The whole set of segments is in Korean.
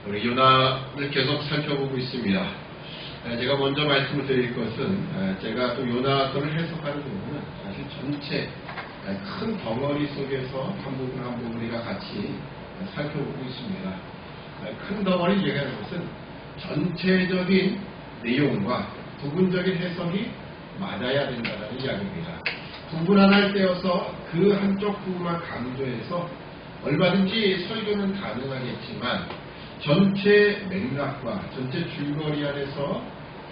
우리 요나를 계속 살펴보고 있습니다. 제가 먼저 말씀을 드릴 것은 제가 또 요나서를 해석하는 부분은 사실 전체 큰 덩어리 속에서 한 부분 한 부분 우리가 같이 살펴보고 있습니다. 큰 덩어리 얘기하는 것은 전체적인 내용과 부분적인 해석이 맞아야 된다는 이야기입니다. 부분 하나를 떼어서 그 한쪽 부분만 강조해서 얼마든지 설교는 가능하겠지만 전체 맥락과 전체 줄거리 안에서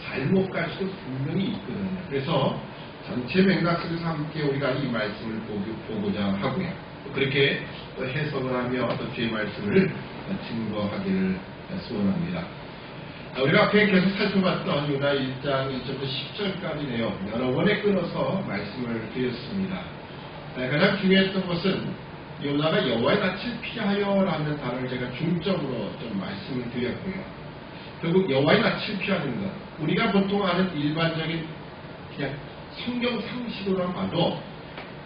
잘못 갈 수도 분명히 있거든요. 그래서 전체 맥락 속에서 함께 우리가 이 말씀을 보고자 하고요. 그렇게 또 해석을 하며 또 주의 말씀을 증거하기를 소원합니다. 우리가 앞에 계속 살펴봤던 요나 1장 1절부터 10절까지 내용 여러 번에 끊어서 말씀을 드렸습니다. 가장 중요했던 것은 요나가 여호와의 낯을 피하여라는 단어를 제가 중점으로 좀 말씀을 드렸고요. 결국 여호와의 낯을 피하는 것, 우리가 보통 아는 일반적인 그냥 성경 상식으로만 봐도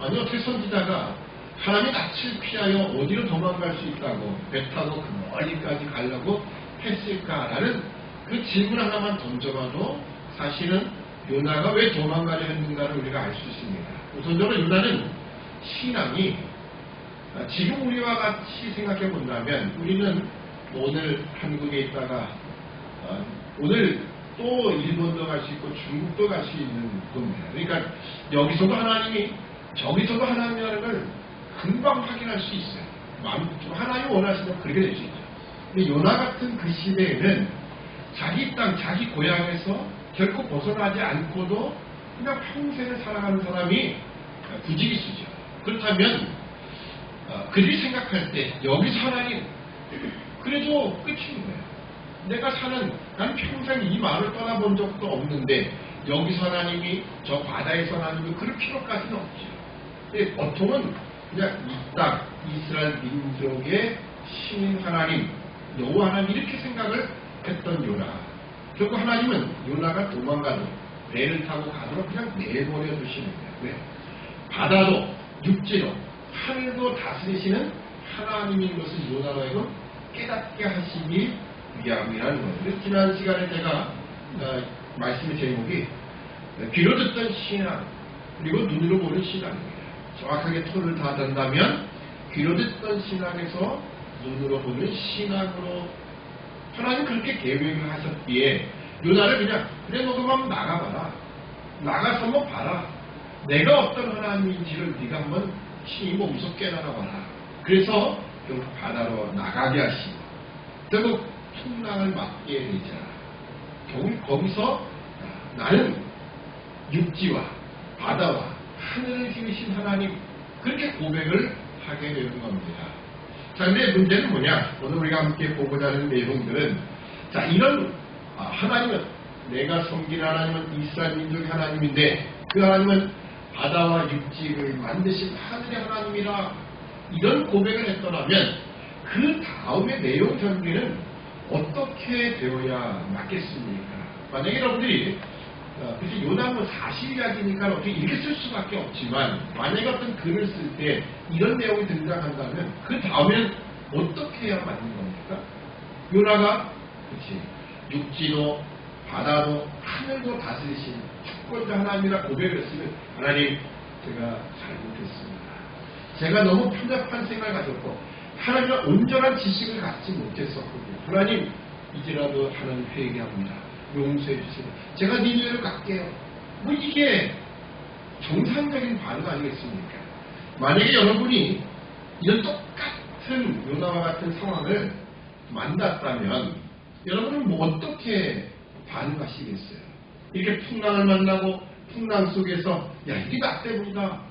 아니 어떻게 선지자가 하나님의 낯을 피하여 어디로 도망갈 수 있다고 배 타고 그 멀리까지 가려고 했을까라는 그 질문 하나만 던져봐도 사실은 요나가 왜 도망가려 했는가를 우리가 알 수 있습니다. 우선적으로 요나는 신앙이 지금 우리와 같이 생각해 본다면 우리는 오늘 한국에 있다가 오늘 또 일본도 갈 수 있고 중국도 갈 수 있는 겁니다. 그러니까 여기서도 하나님이 저기서도 하나님이라는 걸 금방 확인할 수 있어요. 하나님이 원하시면 그렇게 될 수 있죠. 근데 요나 같은 그 시대에는 자기 땅, 자기 고향에서 결코 벗어나지 않고도 그냥 평생을 살아가는 사람이 부지기수죠. 그렇다면 그들이 생각할 때 여기서 하나님 그래도 끝인 거예요. 내가 나는 평생 이 마을을 떠나본 적도 없는데 여기서 하나님이 저 바다에서 하나님이 그럴 필요까지는 없죠. 근데 보통은 그냥 이 땅 이스라엘 민족의 신인 하나님 여호와 하나님 이렇게 생각을 했던 요나. 결국 하나님은 요나가 도망가도 배를 타고 가도록 그냥 내버려 두시는 거예요. 왜? 바다도 육지도 하늘도 다스리시는 하나님인 것을 요나로 하여금 깨닫게 하시기 위함이라는 거예요. 지난 시간에 제가 말씀의 제목이 귀로 듣던 신앙 그리고 눈으로 보는 신앙입니다. 정확하게 톤을 다 댄다면 귀로 듣던 신앙에서 눈으로 보는 신앙으로 하나님 그렇게 계획을 하셨기에 요나를 그냥 그래 너 그만 나가봐라. 나가서 한번 봐라. 내가 어떤 하나님인지를 네가 한번 신이 몸소 깨달아봐라. 그래서 결국 바다로 나가게 하시고 결국 풍랑을 맞게 되자. 결국 거기서 나는 육지와 바다와 하늘을 지으신 하나님 그렇게 고백을 하게 되는 겁니다. 자, 근데 문제는 뭐냐? 오늘 우리가 함께 보고자 하는 내용들은 자, 이런 하나님은 내가 섬기는 하나님은 이스라엘 민족의 하나님인데 그 하나님은 바다와 육지를 만드신 하늘의 하나님이라 이런 고백을 했더라면 그 다음의 내용 전개는 어떻게 되어야 맞겠습니까? 만약에 여러분들이 그래서 요나는 사실 이야기니까 어떻게 이렇게 쓸 수밖에 없지만 만약에 어떤 글을 쓸 때 이런 내용이 등장한다면 그 다음엔 어떻게 해야 맞는 겁니까? 요나가 그렇지 육지도 바다도 하늘도 다스리신 주권자 하나님이라 고백을 했으면 하나님 제가 잘못했습니다. 제가 너무 편협한 생각을 가졌고 하나님과 온전한 지식을 갖지 못했었거든요. 하나님 이제라도 하나님 회개합니다. 용서해 주세요. 제가 네 죄를 갚게요. 뭐 이게 정상적인 반응 아니겠습니까? 만약에 여러분이 이런 똑같은 요나와 같은 상황을 만났다면 여러분은 뭐 어떻게 반응하시겠어요? 이렇게 풍랑을 만나고 풍랑 속에서 야 이게 나 때문이다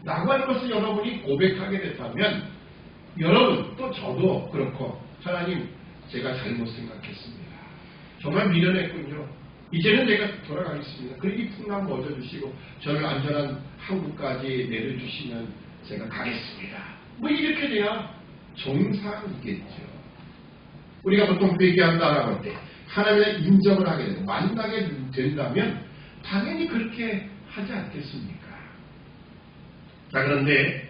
라고 하는 것을 여러분이 고백하게 됐다면 여러분 또 저도 그렇고 하나님 제가 잘못 생각했습니다. 정말 미련했군요. 이제는 내가 돌아가겠습니다. 그리고 이 풍랑 멎어주시고 저를 안전한 한국까지 내려주시면 제가 가겠습니다. 뭐 이렇게 돼야 정상이겠죠. 우리가 보통 회개한다라고 할 때 하나님의 인정을 하게 되고 만나게 된다면 당연히 그렇게 하지 않겠습니까? 자, 그런데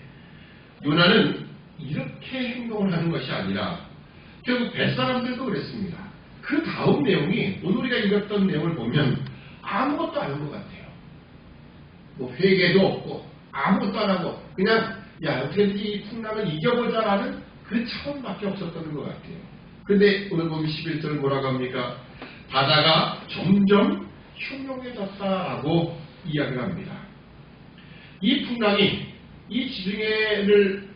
요나는 이렇게 행동을 하는 것이 아니라 결국 뱃사람들도 그랬습니다. 그 다음 내용이 오늘 우리가 읽었던 내용을 보면 아무것도 아닌 것 같아요. 뭐 회개도 없고 아무것도 안 하고 그냥 야 어떻게든지 이 풍랑을 이겨보자라는 그 차원밖에 없었던 것 같아요. 근데 오늘 보면 11절 뭐라고 합니까? 바다가 점점 흉흉해졌다라고 이야기를 합니다. 이 풍랑이 이 지중해를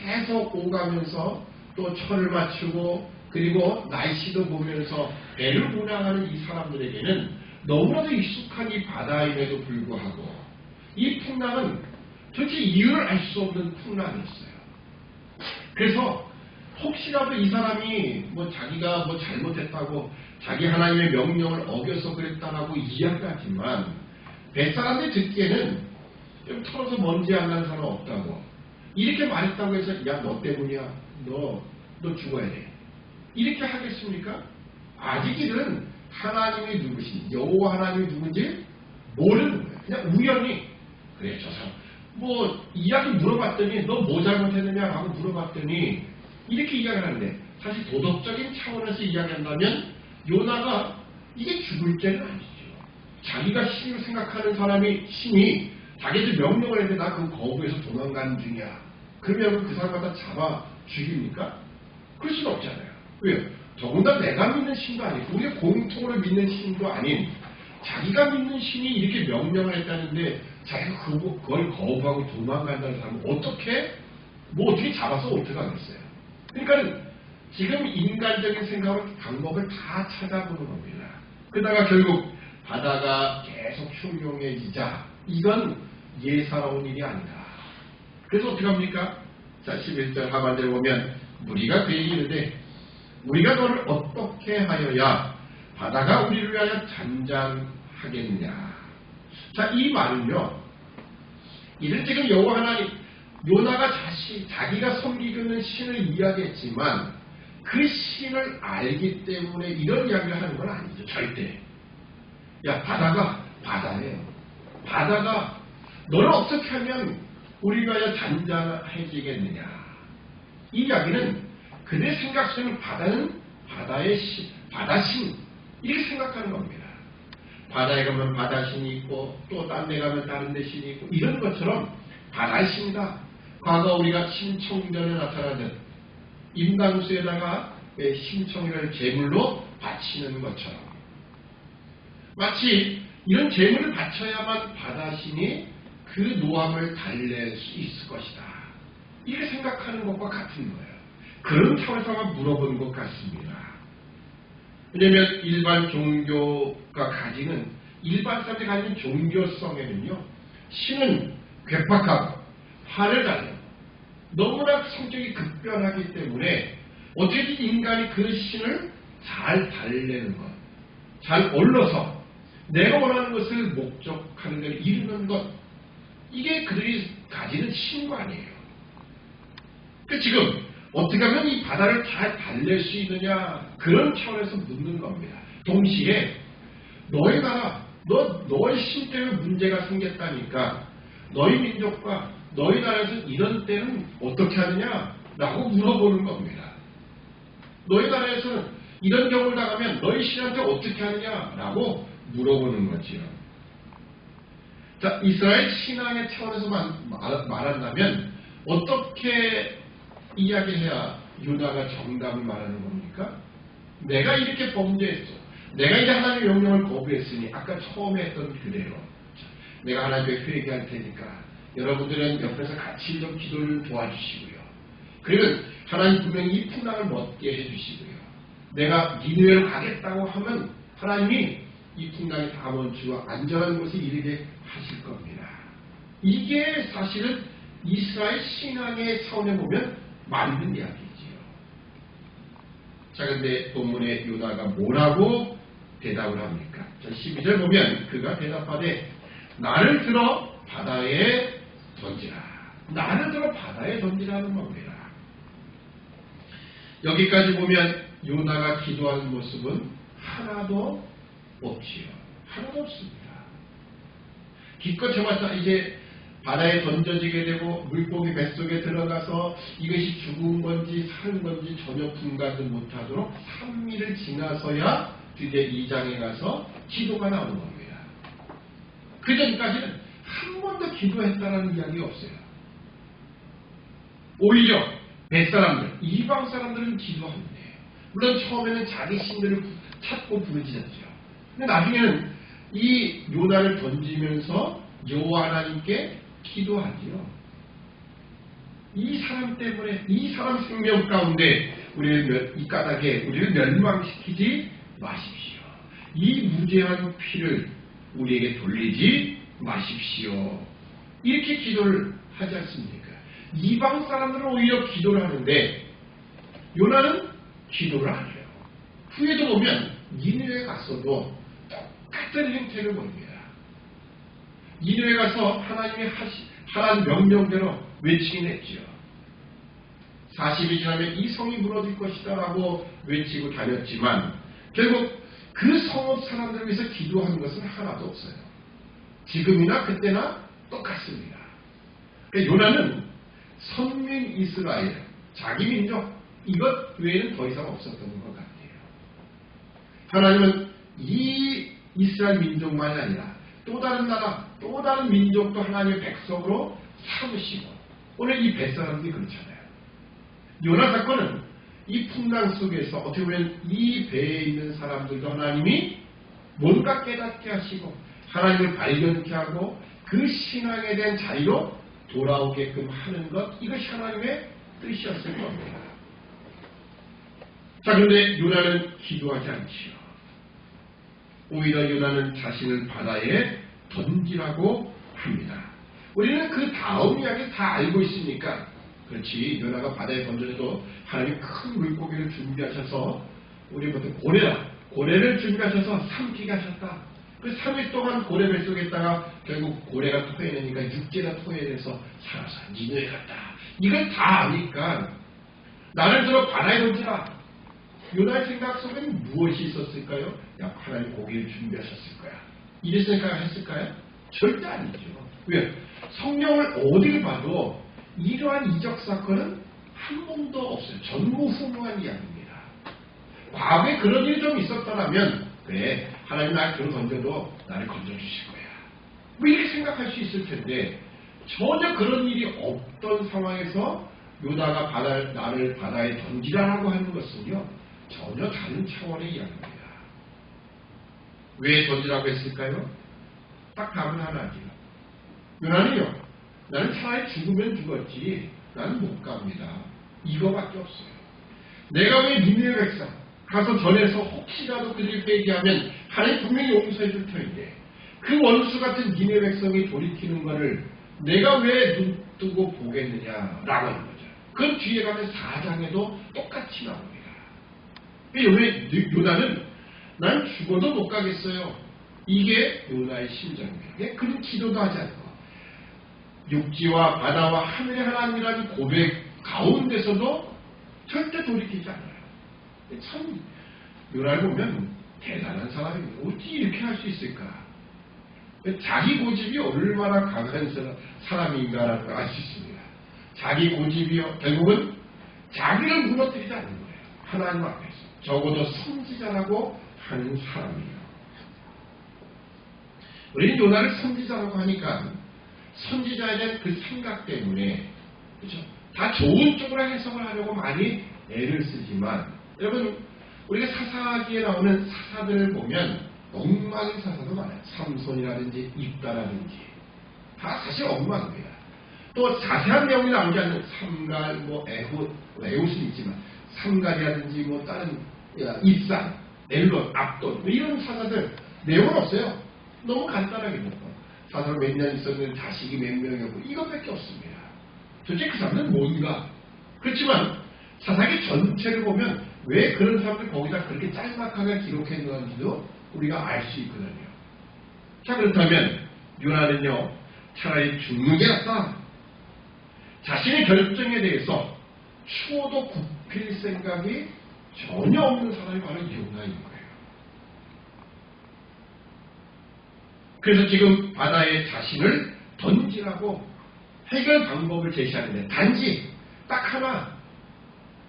계속 오가면서 또 철을 맞추고 그리고 날씨도 보면서 배를 운항하는 이 사람들에게는 너무나도 익숙한 이 바다임에도 불구하고 이 풍랑은 도대체 이유를 알 수 없는 풍랑이었어요. 그래서 혹시라도 이 사람이 자기가 잘못했다고 자기 하나님의 명령을 어겨서 그랬다라고 이야기하지만 뱃사람들이 듣기에는 좀 털어서 먼지 안 나는 사람 없다고 이렇게 말했다고 해서 야 너 때문이야 너 죽어야 돼 이렇게 하겠습니까? 아직 이들은 하나님이 누구신지 여호와 하나님이 누군지 모르는 거예요. 그냥 우연히 그래 저 사람 이야기 물어봤더니 너 뭐 잘못했느냐라고 물어봤더니 이렇게 이야기를 하는데 사실 도덕적인 차원에서 이야기한다면 요나가 이게 죽을 죄는 아니죠. 자기가 신을 생각하는 신이 자기한테 명령을 했는데 나 그거 거부해서 도망가는 중이야. 그러면 그 사람 갖다 잡아 죽입니까? 그럴 수는 없잖아요. 왜요? 더군다나 내가 믿는 신도 아니고 우리가 공통으로 믿는 신도 아닌 자기가 믿는 신이 이렇게 명령을 했다는데 자기가 그걸 거부하고 도망간다는 사람은 어떻게 잡아서 어떡하겠어요? 그러니까 지금 인간적인 생각으로 방법을 다 찾아보는 겁니다. 그러다가 결국 바다가 계속 흉흉해지자 이건 예사로운 일이 아니다. 그래서 어떻게 합니까? 자 11절 하반절에 보면 무리가 그에게 이르되 우리가 너를 어떻게 하여야 바다가 우리를 위하여 잔잔하겠느냐. 자, 이 말은요. 이는 지금 여호와 하나님 요나가 자기가 섬기고 있는 신을 이야기했지만 그 신을 알기 때문에 이런 이야기를 하는 건 아니죠. 절대. 야 바다가 바다예요. 바다가 너를 어떻게 하면 우리가 위하여 잔잔해지겠느냐. 이 이야기는 그들 생각 속에는 바다는 바다신 이렇게 생각하는 겁니다. 바다에 가면 바다신이 있고 또 딴 데 가면 다른 데 신이 있고 이런 것처럼 바다신이다. 과거 우리가 심청전에 나타나는 임당수에다가 심청이라는 제물로 바치는 것처럼 마치 이런 제물을 바쳐야만 바다신이 그 노함을 달랠 수 있을 것이다. 이렇게 생각하는 것과 같은 거예요. 그런 차원에서 물어보는 것 같습니다. 왜냐하면 일반 종교가 가지는 일반 사람들이 가지는 종교성에는요. 신은 괴팍하고 화를 달려 너무나 성격이 급변하기 때문에 어떻게든 인간이 그 신을 잘 달래는 것, 잘 올려서 내가 원하는 것을 목적하는 데를 이루는 것 이게 그들이 가지는 신관이에요. 그 지금 어떻게 하면 이 바다를 잘 달랠 수 있느냐 그런 차원에서 묻는 겁니다. 동시에 너희 나라 너의 신 때문에 문제가 생겼다니까 너희 민족과 너희 나라에서 이런 때는 어떻게 하느냐 라고 물어보는 겁니다. 너희 나라에서는 이런 경우를 당하면 너희 신한테 어떻게 하느냐 라고 물어보는 거지요. 자, 이스라엘 신앙의 차원에서 말한다면 어떻게 이야기해야 요나가 정답을 말하는 겁니까? 내가 이렇게 범죄했어. 내가 이제 하나님의 명령을 거부했으니 아까 처음에 했던 그대로 내가 하나님께 회개할 테니까 여러분들은 옆에서 같이 좀 기도를 좀 도와주시고요. 그리고 하나님 분명히 이 풍랑을 멎게 해주시고요. 내가 니느웨로 가겠다고 하면 하나님이 이 풍랑이 다 멈추고 안전한 곳에 이르게 하실 겁니다. 이게 사실은 이스라엘 신앙의 차원에 보면 맞는 이야기지요. 자, 근데 본문의 요나가 뭐라고 대답을 합니까? 자, 12절 보면 그가 대답하되 나를 들어 바다에 던지라. 나를 들어 바다에 던지라는 겁니다. 여기까지 보면 요나가 기도하는 모습은 하나도 없지요. 하나도 없습니다. 기껏 해봤자 이제 바다에 던져지게 되고 물고기 뱃속에 들어가서 이것이 죽은 건지 사는 건지 전혀 분간도 못하도록 3일을 지나서야 드디어 2장에 가서 기도가 나오는 겁니다. 그 전까지는 한 번도 기도했다는 이야기가 없어요. 오히려 뱃사람들, 이방 사람들은 기도하는데 물론 처음에는 자기 신들을 찾고 부르짖었죠. 근데 나중에는 이 요나를 던지면서 여호와 하나님께 기도하지요. 이 사람 때문에 이 사람 생명 가운데 우리를 이 까닭에 우리를 멸망시키지 마십시오. 이 무죄한 피를 우리에게 돌리지 마십시오. 이렇게 기도를 하지 않습니까? 이방 사람들은 오히려 기도를 하는데 요나는 기도를 안 해요. 후에도 보면 니느웨에 갔어도 똑같은 행태를 보입니다. 니느웨에 가서 하나님이 하라는 명령대로 외치긴 했죠. 40이 지나면 이 성이 무너질 것이다 라고 외치고 다녔지만 결국 그 성읍 사람들을 위해서 기도하는 것은 하나도 없어요. 지금이나 그때나 똑같습니다. 그러니까 요나는 선민 이스라엘, 자기 민족 이것 외에는 더 이상 없었던 것 같아요. 하나님은 이 이스라엘 민족만이 아니라 또 다른 나라, 또 다른 민족도 하나님의 백성으로 삼으시고 오늘 이 뱃사람들이 그렇잖아요. 요나 사건은 이 풍랑 속에서 어떻게 보면 이 배에 있는 사람들도 하나님이 뭔가 깨닫게 하시고 하나님을 발견케 하고 그 신앙에 대한 자리로 돌아오게끔 하는 것, 이것이 하나님의 뜻이었을 겁니다. 자, 그런데 요나는 기도하지 않지요. 오히려 요나는 자신을 바다에 던지라고 합니다. 우리는 그 다음 이야기 다 알고 있으니까 그렇지, 요나가 바다에 던져도 하나님 큰 물고기를 준비하셔서 우리 보통 고래를 준비하셔서 삼키게 하셨다. 그 3일 동안 고래 뱃속에 있다가 결국 고래가 토해내니까 육지가 토해내서 살아서 니느웨 갔다. 이걸 다 아니까 나를 들어 바다에 던지라. 요나의 생각 속에는 무엇이 있었을까요? 야, 하나님 고기를 준비하셨을 거야. 이래 생각했을까요? 절대 아니죠. 왜? 성경을 어딜 봐도 이러한 이적 사건은 한 번도 없어요. 전무후무한 이야기입니다. 과거에 그런 일이 좀 있었더라면 그래, 하나님 나를 들어 던져도 나를 건져주실 거야. 뭐 이렇게 생각할 수 있을 텐데 전혀 그런 일이 없던 상황에서 요나가 나를 바다에 던지라고 하는 것은요, 전혀 다른 차원의 이야기입니다. 왜 던지라고 했을까요? 딱 답은 하나죠. 요나는요, 나는 차라리 죽으면 죽었지 나는 못 갑니다. 이거밖에 없어요. 내가 왜 니느웨 백성 가서 전해서 혹시라도 그들이 회개하면 하나님 분명히 용서해 줄 터인데 그 원수 같은 니느웨 백성이 돌이키는 것을 내가 왜 눈 뜨고 보겠느냐라고 하는 거죠. 그 뒤에 가면 4장에도 똑같이 나옵니다. 요나는 난 죽어도 못 가겠어요. 이게 요나의 심정입니다. 그는 기도도 하지 않고 육지와 바다와 하늘의 하나님이라는 고백 가운데서도 절대 돌이키지 않아요. 참 요나를 보면 대단한 사람입니다. 어떻게 이렇게 할 수 있을까? 자기 고집이 얼마나 강한 사람인가라는 걸 알 수 있습니다. 자기 고집이요, 결국은 자기를 무너뜨리지 않는 거예요. 하나님 앞에서. 적어도 선지자라고 하는 사람이에요. 우리는 요나를 선지자라고 하니까 선지자에 대한 그 생각 때문에, 그렇죠? 다 좋은 쪽으로 해석을 하려고 많이 애를 쓰지만, 여러분, 우리가 사사기에 나오는 사사들을 보면 엉망인 사사도 많아요. 삼손이라든지 입다라든지 다 사실 엉망입니다. 또 자세한 내용이 나오지 않는 삼갈, 에훗은 있지만 삼갈이라든지 다른 입산, 엘론, 압돈 이런 사사들 내용은 없어요. 너무 간단하게 먹고 사사로 몇 년 있었는데 자식이 몇 명이었고 이것밖에 없습니다. 도대체 그 사람은 뭔가? 그렇지만 사사기 전체를 보면 왜 그런 사람들 거기다 그렇게 짤막하게 기록했는지도 우리가 알 수 있거든요. 자, 그렇다면 요나는요, 차라리 죽는 게 낫다. 자신의 결정에 대해서 추호도 굽힐 생각이 전혀 없는 사람이 바로 요나인 거예요. 그래서 지금 바다에 자신을 던지라고 해결 방법을 제시하는데 단지 딱 하나.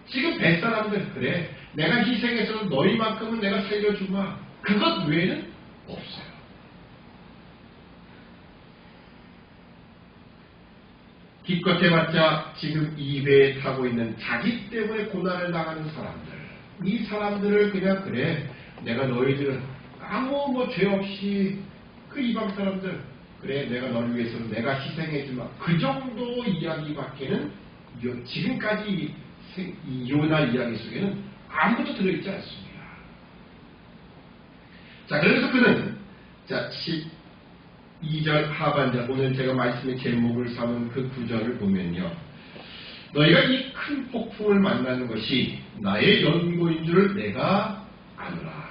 지금 뱃사람들 그래 내가 희생해서 너희만큼은 내가 살려주마. 그것 외에는 없어요. 기껏 해봤자 지금 이 배에 타고 있는 자기 때문에 고난을 당하는 사람들. 이 사람들을 그냥 그래 내가 너희들은 아무 뭐 죄 없이 그 이방 사람들 그래 내가 너를 위해서는 내가 희생해주마. 그 정도 이야기밖에는 지금까지 이 요나 이야기 속에는 아무것도 들어있지 않습니다. 자, 그래서 그는 자 12절 하반절 오늘 제가 말씀의 제목을 삼은 그 구절을 보면요. 너희가 이 큰 폭풍을 만나는 것이 나의 연고인 줄을 내가 아노라.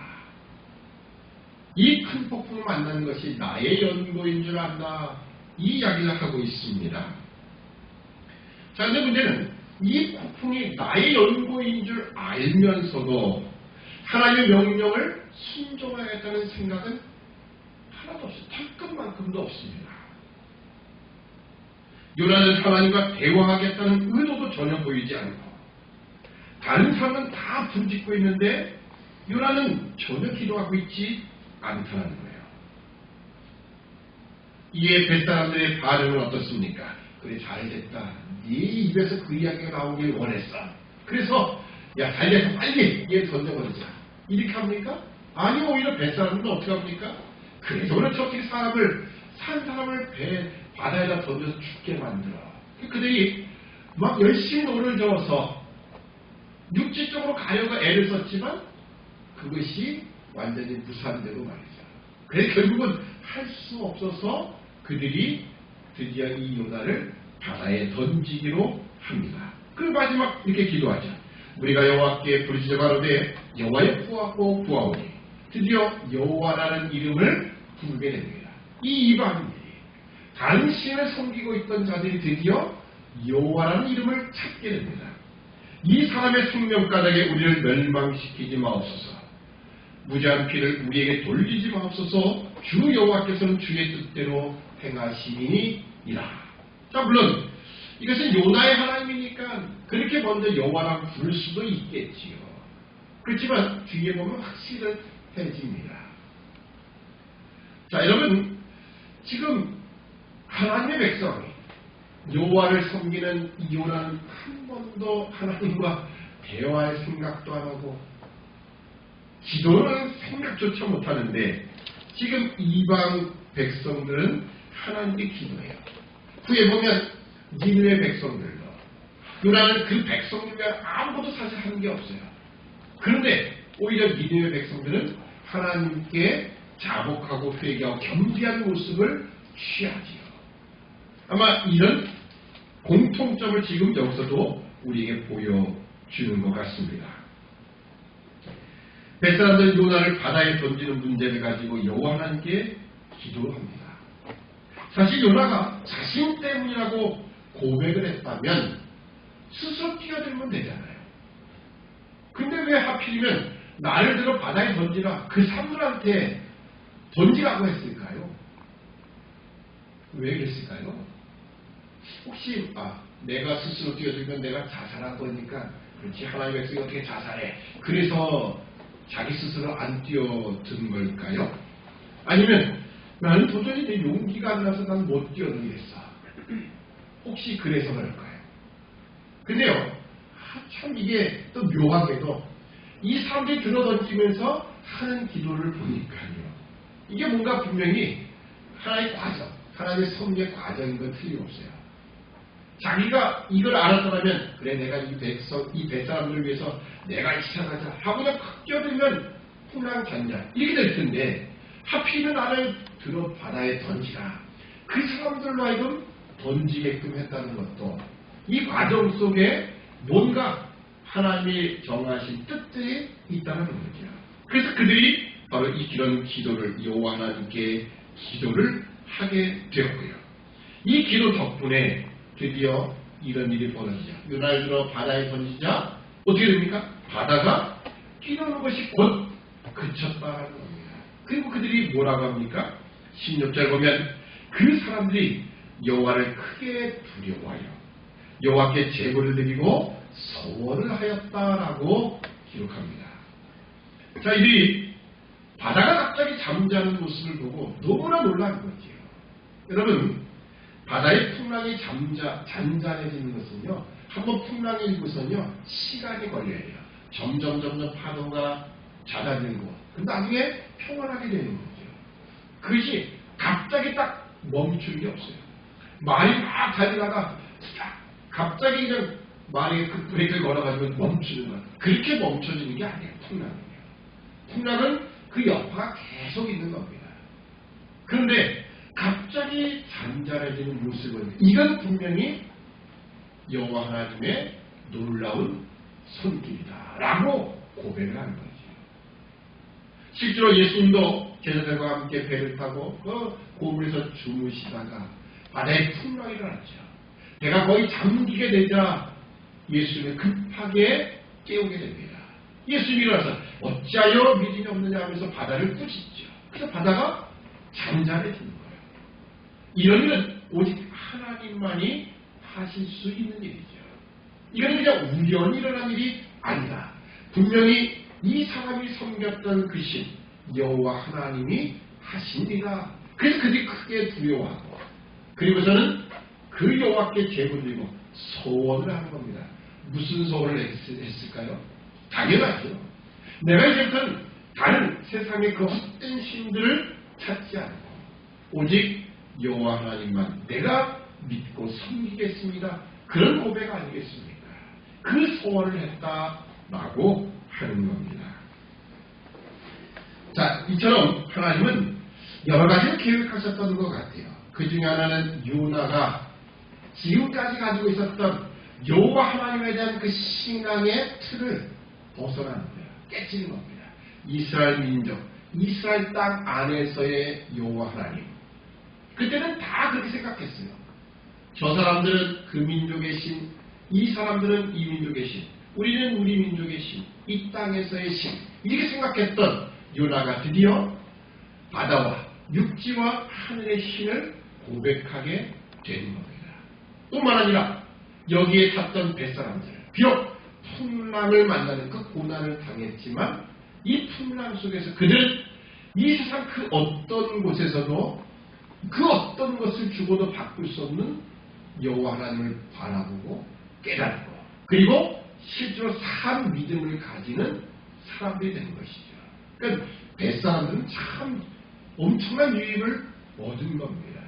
이 큰 폭풍을 만나는 것이 나의 연고인 줄 안다. 이 이야기를 하고 있습니다. 자, 근데 문제는 이 폭풍이 나의 연고인 줄 알면서도 하나님의 명령을 순종하겠다는 생각은 하나도 없어요. 턱끝만큼도 없습니다. 요나는 하나님과 대화하겠다는 의도도 전혀 보이지 않고 다른 사람은 다 부르짖고 있는데 요나는 전혀 기도하고 있지 않다는 거예요. 이에 뱃사람들의 반응은 어떻습니까? 그래 잘됐다. 네 입에서 그 이야기가 나오길 원했어. 그래서 야 달려서 빨리 얘 던져버리자. 이렇게 합니까? 아니 오히려 뱃사람들은 어떻게 합니까? 그래서 그렇지 어떻게 산 사람을 바다에다 던져서 죽게 만들어. 그들이 막 열심히 노를 저어서 육지적으로 가려고 애를 썼지만 그것이 완전히 무산되고 말이죠. 그래서 결국은 할 수 없어서 그들이 드디어 이 요나를 바다에 던지기로 합니다. 그리고 마지막 이렇게 기도하죠. 우리가 여호와께 부르짖어 가로되 여호와여 구하고 구하오니 드디어 여호와라는 이름을 부르게 됩니다. 이 이방인들이 다른 신을 섬기고 있던 자들이 드디어 여호와라는 이름을 찾게 됩니다. 이 사람의 생명가닥에 우리를 멸망시키지 마옵소서. 무죄한 피를 우리에게 돌리지 마옵소서. 주 여호와께서는 주의 뜻대로 행하시니이다. 자, 물론 이것은 요나의 하나님이니까 그렇게 먼저 여호와라고 부를 수도 있겠지요. 그렇지만 뒤에 보면 확실해집니다. 자, 여러분 지금 하나님의 백성이 여호와를 섬기는 이 요나는 한 번도 하나님과 대화할 생각도 안 하고 기도는 생각조차 못하는데 지금 이방 백성들은 하나님께 기도해요. 후에 보면 니느웨 백성들도 요나는 그 백성들 위한 아무것도 사실 하는 게 없어요. 그런데 오히려 니느웨 백성들은 하나님께 자복하고 회개하고 겸비한 모습을 취하지요. 아마 이런 공통점을 지금 여기서도 우리에게 보여주는 것 같습니다. 뱃사람들은 요나를 바다에 던지는 문제를 가지고 여호와 하나님께 기도합니다. 사실 요나가 자신 때문이라고 고백을 했다면 스스로 뛰어들면 되잖아요. 근데 왜 하필이면 나를 들어 바다에 던지라 그 사람들한테 던지라고 했을까요? 왜 그랬을까요? 혹시 내가 스스로 뛰어들면 내가 자살할 거니까 그렇지 하나님의 백성이 어떻게 자살해? 그래서 자기 스스로 안 뛰어든 걸까요? 아니면 나는 도저히 내 용기가 안 나서 난 못 뛰어들겠어. 혹시 그래서 그럴까요? 근데요, 참 이게 또 묘하게도 이 사람들이 들어던지면서 하는 기도를 보니까요. 이게 뭔가 분명히 하나의 과정, 하나님의 섭리의 과정인 건 틀림없어요. 자기가 이걸 알았더라면 그래 내가 이 뱃사람들을 위해서 내가 희생하자 하고 그냥 팍 뛰어들면 풍랑잔잔 이렇게 될 텐데 하필이면 나를 들어 바다에 던지라. 그 사람들로 하여금 던지게끔 했다는 것도 이 과정 속에 뭔가 하나님이 정하신 뜻들이 있다는 거죠. 그래서 그들이 바로 이런 기도를 여호와 하나님께 기도를 하게 되었고요. 이 기도 덕분에 드디어 이런 일이 벌어지자. 요나를 들어 바다에 던지자 어떻게 됩니까? 바다가 뛰노는 것이 곧 그쳤다는 겁니다. 그리고 그들이 뭐라고 합니까? 16절 보면 그 사람들이 여호와를 크게 두려워하여 여호와께 제물을 드리고 소원을 하였다라고 기록합니다. 자, 이들이 바다가 갑자기 잠자는 모습을 보고 너무나 놀란 거지요. 여러분, 바다의 풍랑이 잔잔해지는 것은요, 한번 풍랑이 일고선요, 시간이 걸려요. 점점 파도가 잦아들고, 그 나중에 평온하게 되는 거죠. 그것이 갑자기 딱 멈추는 게 없어요. 말이 막 달리다가 갑자기 그냥 말에 그 브레이크를 걸어가지고 멈추는 거예요. 그렇게 멈춰지는 게 아니에요, 풍랑은요. 풍랑은 그 여파가 계속 있는 겁니다. 그런데 갑자기 잔잔해지는 모습은 이건 분명히 여호와 하나님의 놀라운 손길이다라고 고백을 하는 거죠. 실제로 예수님도 제자들과 함께 배를 타고 그 고물에서 주무시다가 바다에 풍랑이 일어났죠. 배가 거의 잠기게 되자 예수님을 급하게 깨우게 됩니다. 예수님이 일어나서 어찌하여 믿음이 없느냐 하면서 바다를 꾸짖죠. 그래서 바다가 잔잔해지는 거예요. 이런 일은 오직 하나님만이 하실 수 있는 일이죠. 이건 그냥 우연히 일어난 일이 아니라 분명히 이 사람이 섬겼던 그 신 여호와 하나님이 하신 일이다. 그래서 그들이 크게 두려워하고 그리고서는 그 여호와께 제물드리고 소원을 하는 겁니다. 무슨 소원을 했을까요? 당연하죠. 내가 이제부터는 다른 세상의 그 헛된 신들을 찾지 않고 오직 여호와 하나님만 내가 믿고 섬기겠습니다. 그런 고백 아니겠습니까? 그 소원을 했다라고 하는 겁니다. 자, 이처럼 하나님은 여러 가지를 계획하셨던 것 같아요. 그 중에 하나는 요나가 지금까지 가지고 있었던 여호와 하나님에 대한 그 신앙의 틀을 벗어나는 거예요. 깨치는 겁니다. 이스라엘 민족, 이스라엘 땅 안에서의 여호와 하나님. 그때는 다 그렇게 생각했어요. 저 사람들은 그 민족의 신, 이 사람들은 이 민족의 신, 우리는 우리 민족의 신, 이 땅에서의 신. 이렇게 생각했던 요나가 드디어 바다와 육지와 하늘의 신을 고백하게 되는 겁니다. 뿐만 아니라 여기에 탔던 뱃사람들, 비록 풍랑을 만나는 그 고난을 당했지만 이 풍랑 속에서 그들은 이 세상 그 어떤 곳에서도 그 어떤 것을 주고도 바꿀 수 없는 여호와 하나님을 바라보고 깨닫고 그리고 실제로 산 믿음을 가지는 사람들이 되는 것이죠. 그러니까 뱃사람들은 참 엄청난 유익을 얻은 겁니다.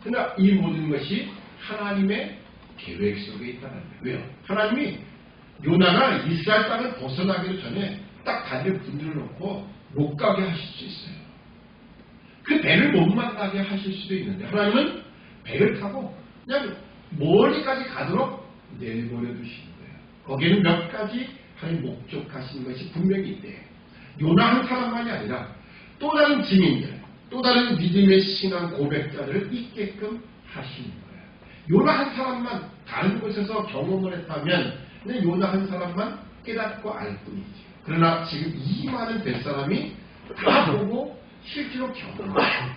그러나 이 모든 것이 하나님의 계획 속에 있다는 거예요. 왜요? 하나님이 요나가 이스라엘 땅을 벗어나기도 전에 딱 다리를 분들어 놓고 못 가게 하실 수 있어요. 그 배를 못 만나게 하실 수도 있는데 하나님은 배를 타고 그냥 멀리까지 가도록 내버려 두시는 거예요. 거기에는 몇 가지 하나님 목적하신 것이 분명히 있대요. 요나 한 사람만이 아니라 또 다른 증인들, 또 다른 믿음의 신앙 고백자들을 있게끔 하시는 거예요. 요나 한 사람만 다른 곳에서 경험을 했다면 그냥 요나 한 사람만 깨닫고 알 뿐이죠. 그러나 지금 이 많은 뱃사람이 다 보고 실제로 경험합니다.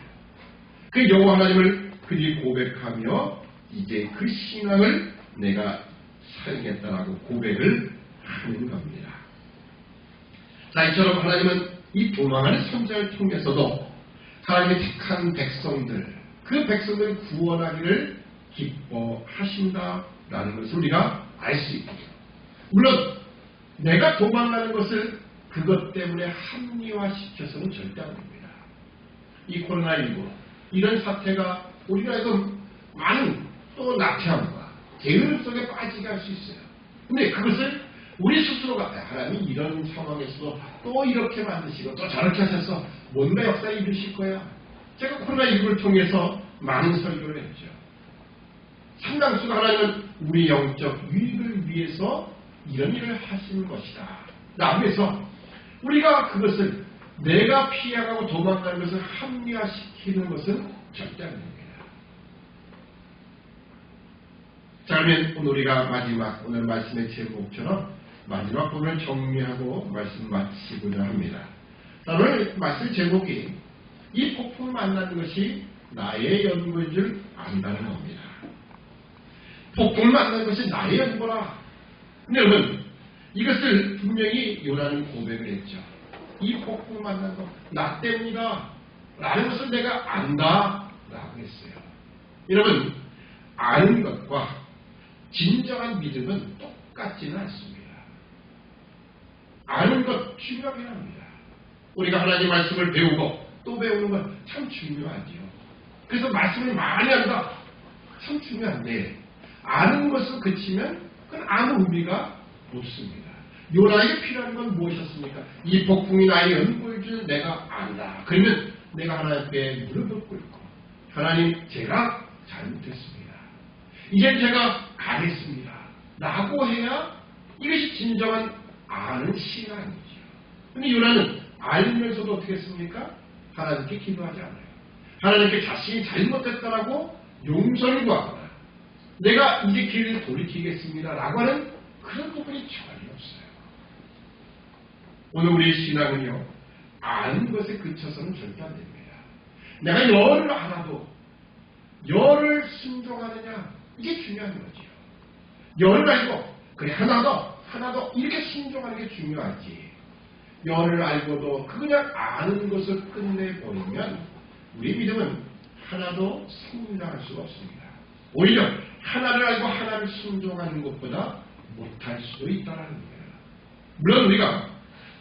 그 여호와 하나님을 그들이 고백하며 이제 그 신앙을 내가 사용했다라고 고백을 하는 겁니다. 자, 이처럼 하나님은 이 도망하는 선자를 통해서도 하나님의 택한 백성들, 그 백성들을 구원하기를 기뻐하신다라는 것을 우리가 알 수 있겠죠. 물론 내가 도망가는 것을 그것 때문에 합리화시켜서는 절대 안 됩니다. 이 코로나19 이런 사태가 우리나라에서 많은 또 나태함과 게으름 속에 빠지게 할 수 있어요. 근데 그것을 우리 스스로가 하나님이 이런 상황에서도 또 이렇게 만드시고 또 저렇게 하셔서 뭔가 역사를 이루실 거야. 제가 코로나19를 통해서 많은 설교를 했죠. 상당수가 하나님은 우리 영적 유익을 위해서 이런 일을 하시는 것이다. 라면서 우리가 그것을 내가 피해가고 도망가는 것을 합리화시키는 것은 절대 안 됩니다. 자, 그러면 오늘 우리가 마지막 오늘 말씀의 제목처럼 마지막 부분을 정리하고 말씀 마치고자 합니다. 자, 오늘 말씀 제목이 이 폭풍을 만나는 것이 나의 연고인 줄 안다는 겁니다. 폭풍을 만난 것이 나의 연고라. 근데 여러분, 이것을 분명히 요나는 고백을 했죠. 이 폭풍을 만난 것 나 때문이다 라는 것을 내가 안다 라고 했어요. 여러분, 아는 것과 진정한 믿음은 똑같지는 않습니다. 아는 것 중요하긴 합니다. 우리가 하나님 말씀을 배우고 또 배우는 건 참 중요하지요. 그래서 말씀을 많이 한다 참 중요한데 아는 것을 그치면 그건 아무 의미가 없습니다. 요나에게 필요한 건 무엇이었습니까? 이 폭풍이 나의 연고일 줄 내가 안다. 그러면 내가 하나님 앞에 무릎을 꿇고 하나님, 제가 잘못했습니다. 이제 제가 가겠습니다 라고 해야 이것이 진정한 아는 신앙이죠. 근데 요나는 알면서도 어떻게 했습니까? 하나님께 기도하지 않아요. 하나님께 자신이 잘못했다라고 용서를 구하거나 내가 이제 길을 돌이키겠습니다 라고 하는 그런 부분이 전혀 없어요. 오늘 우리의 신앙은요, 아는 것에 그쳐서는 절대 안 됩니다. 내가 열을 알아도 열을 순종하느냐, 이게 중요한 거죠. 열을 알고 그래 하나 더 이렇게 순종하는 게 중요하지. 열을 알고도 그냥 아는 것을 끝내버리면 우리 믿음은 하나도 성장할 수가 없습니다. 오히려 하나를 알고 하나를 순종하는 것보다 못할 수도 있다는 거예요. 물론 우리가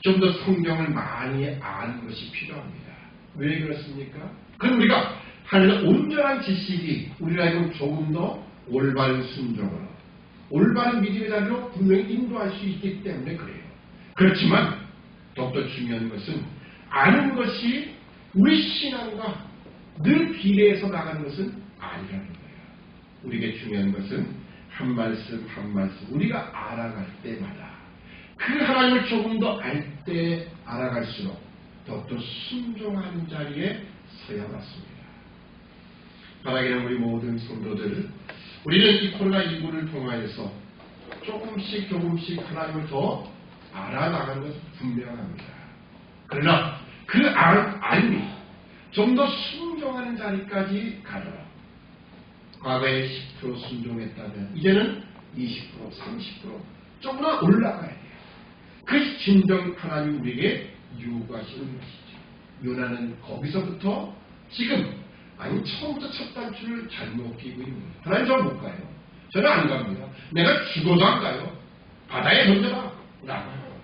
좀 더 성경을 많이 아는 것이 필요합니다. 왜 그렇습니까? 그럼 우리가 하나님의 온전한 지식이 우리를 알고 조금 더 올바른 순종으로 올바른 믿음의 자리로 분명히 인도할 수 있기 때문에 그래요. 그렇지만 더욱더 중요한 것은 아는 것이 우리 신앙과 늘 비례해서 나가는 것은 아니라는 거예요. 우리에게 중요한 것은 한 말씀 한 말씀 우리가 알아갈 때마다 그 하나님을 조금 더 알 때 알아갈수록 더욱더 순종하는 자리에 서야 맞습니다. 바라기는 우리 모든 성도들, 우리는 이 코로나19를 통하여서 조금씩 하나님을 더 알아나가는 것은 분명합니다. 그러나 그 알미 좀 더 순종하는 자리까지 가도록 과거에 10% 순종했다면 이제는 20%, 30% 조금 더 올라가야 돼요. 그것이 진정 하나님 우리에게 요구하시는 것이죠. 요나는 거기서부터 지금 처음부터 첫 단추를 잘못 끼고 있는 거예요. 하나님 저 못 가요. 저는 안 갑니다. 내가 죽어도 안 가요. 바다에 던져라 라고 하는 거예요.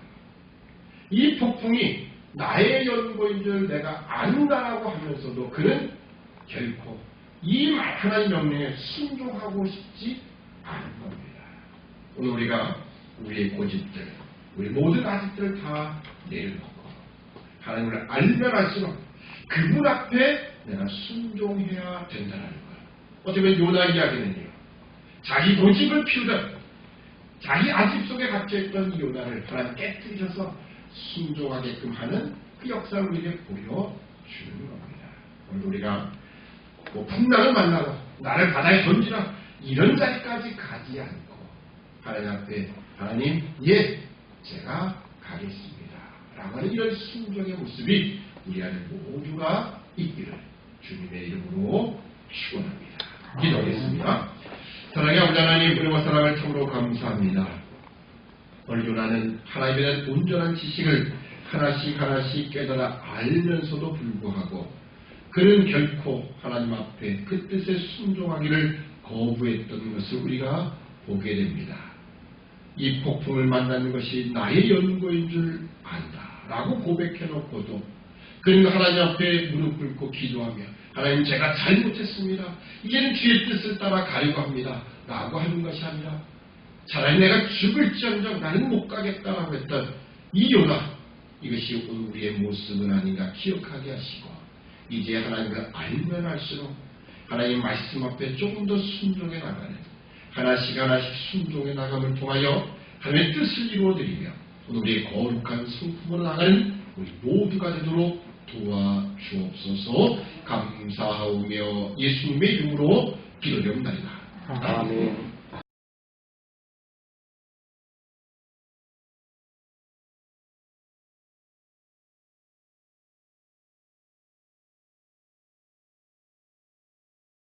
이 폭풍이 나의 연고인 줄 내가 안다라고 하면서도 그는 결코 이 하나님 명령에 순종하고 싶지 않은 겁니다. 오늘 우리가 우리의 고집들, 우리 모든 아집들을 다 내려놓고 하나님을 알면 알수록 그분 앞에 내가 순종해야 된다는 거예요. 어쩌면 요나 이야기는요, 자기 고집을 피우던 자기 아집 속에 갇혀있던 이 요나를 하나님 깨뜨리셔서 순종하게끔 하는 그 역사를 우리에게 보여주는 겁니다. 오늘 우리가 풍랑을 만나고 나를 바다에 던지라 이런 자리까지 가지 않고 하나님 앞에 하나님, 예, 제가 가겠습니다 라고 하는 이런 순종의 모습이 우리 안에 모두가 있기를 주님의 이름으로 축원합니다. 기도하겠습니다. 사랑의 아버지 하나님, 은혜와 사랑을 참으로 감사합니다. 오늘 요나는 하나님에 대한 온전한 지식을 하나씩 깨달아 알면서도 불구하고 그는 결코 하나님 앞에 그 뜻에 순종하기를 거부했던 것을 우리가 보게 됩니다. 이 폭풍을 만나는 것이 나의 연고인 줄 안다 라고 고백해놓고도 그는 하나님 앞에 무릎 꿇고 기도하며 하나님, 제가 잘못했습니다. 이제는 주의 뜻을 따라 가려고 합니다 라고 하는 것이 아니라 차라리 내가 죽을지언정 나는 못 가겠다라고 했던 이 요나, 이것이 오늘 우리의 모습은 아닌가 기억하게 하시고 이제 하나님을 알면 알수록 하나님 말씀 앞에 조금 더 순종해 나가는 하나씩 순종해 나감을 통하여 하나님의 뜻을 이루어드리며 오늘 우리의 거룩한 성품으로 나가는 우리 모두가 되도록 도와주옵소서. 감사하오며 예수님의 이름으로 기도드립니다. 아멘.